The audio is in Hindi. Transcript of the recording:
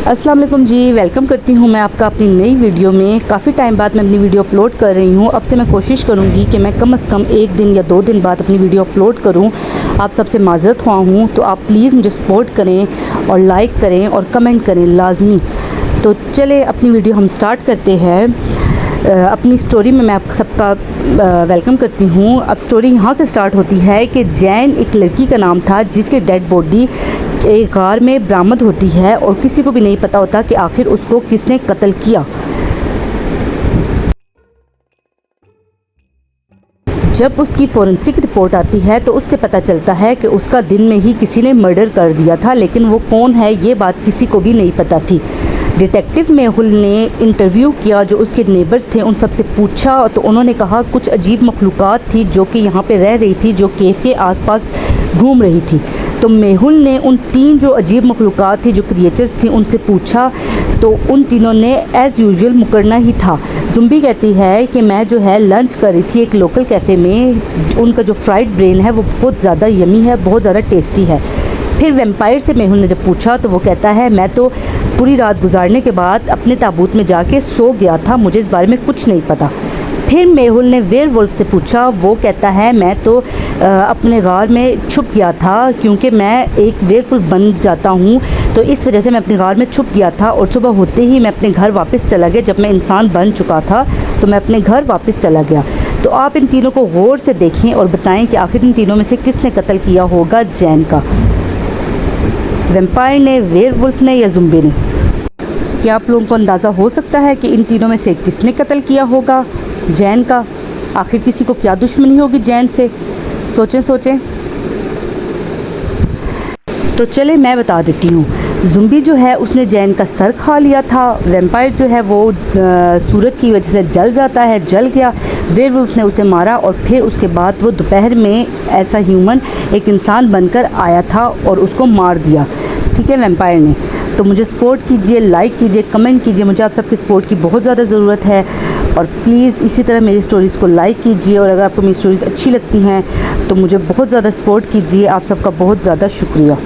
अस्सलाम वालेकुम जी, वेलकम करती हूँ मैं आपका अपनी नई वीडियो में। काफ़ी टाइम बाद मैं अपनी वीडियो अपलोड कर रही हूँ। अब से मैं कोशिश करूँगी कि मैं कम से कम 1 दिन या 2 दिन बाद अपनी वीडियो अपलोड करूँ। आप सबसे माज़रत हुआ हूँ, तो आप प्लीज़ मुझे सपोर्ट करें और लाइक करें और कमेंट करें लाजमी। तो चले अपनी वीडियो हम स्टार्ट करते हैं। अपनी स्टोरी में मैं आप सबका वेलकम करती हूँ। अब स्टोरी यहाँ से स्टार्ट होती है कि जैन एक लड़की का नाम था जिसकी डेड बॉडी एक गार में बरामद होती है और किसी को भी नहीं पता होता कि आखिर उसको किसने कत्ल किया। जब उसकी फोरेंसिक रिपोर्ट आती है तो उससे पता चलता है कि उसका दिन में ही किसी ने मर्डर कर दिया था, लेकिन वो कौन है ये बात किसी को भी नहीं पता थी। डिटेक्टिव मेहुल ने इंटरव्यू किया जो उसके नेबर्स थे, उन सब से पूछा तो उन्होंने कहा कुछ अजीब मखलूक़ात थी जो कि यहाँ पे रह रही थी, जो केव के आसपास घूम रही थी। तो मेहुल ने उन 3 जो अजीब मखलूक़ात थी, जो क्रिएचर्स थी, उनसे पूछा तो उन तीनों ने एज़ यूजुअल मुकरना ही था। जुम्बी कहती है कि मैं जो है लंच कर रही थी एक लोकल कैफ़े में। उनका जो फ्राइड ब्रेन है वो बहुत ज़्यादा यमी है, बहुत ज़्यादा टेस्टी है। फिर वैम्पायर से मेहुल ने जब पूछा तो वो कहता है मैं तो पूरी रात गुजारने के बाद अपने ताबूत में जाके सो गया था, मुझे इस बारे में कुछ नहीं पता। फिर मेहुल ने वेयरवुल्फ से पूछा, वो कहता है मैं तो अपने गार में छुप गया था क्योंकि मैं एक वेयरवुल्फ बन जाता हूँ, तो इस वजह से मैं अपने गार में छुप गया था और सुबह होते ही मैं अपने घर वापस चला गया। जब मैं इंसान बन चुका था तो मैं अपने घर वापस चला गया। तो आप इन तीनों को गौर से देखें और बताएं कि आखिर इन तीनों में से किसने कत्ल किया होगा जैन का, वैम्पायर ने, वेयरवुल्फ ने या ज़ुम्बी ने। क्या आप लोगों को अंदाज़ा हो सकता है कि इन तीनों में से किसने कत्ल किया होगा जैन का? आखिर किसी को क्या दुश्मनी होगी जैन से? सोचें सोचें। तो चले मैं बता देती हूँ। ज़ुम्बी जो है उसने जैन का सर खा लिया था। वैम्पायर जो है वो सूरज की वजह से जल जाता है, जल गया। वेयरवुल्फ ने उसे मारा और फिर उसके बाद वो दोपहर में ऐसा ह्यूमन एक इंसान बनकर आया था और उसको मार दिया। ठीक है, वैम्पायर ने। तो मुझे सपोर्ट कीजिए, लाइक कीजिए, कमेंट कीजिए, मुझे आप सबके सपोर्ट की बहुत ज़्यादा ज़रूरत है। और प्लीज़ इसी तरह मेरी स्टोरीज़ को लाइक कीजिए और अगर आपको मेरी स्टोरीज़ अच्छी लगती हैं तो मुझे बहुत ज़्यादा सपोर्ट कीजिए। आप सबका बहुत ज़्यादा शुक्रिया।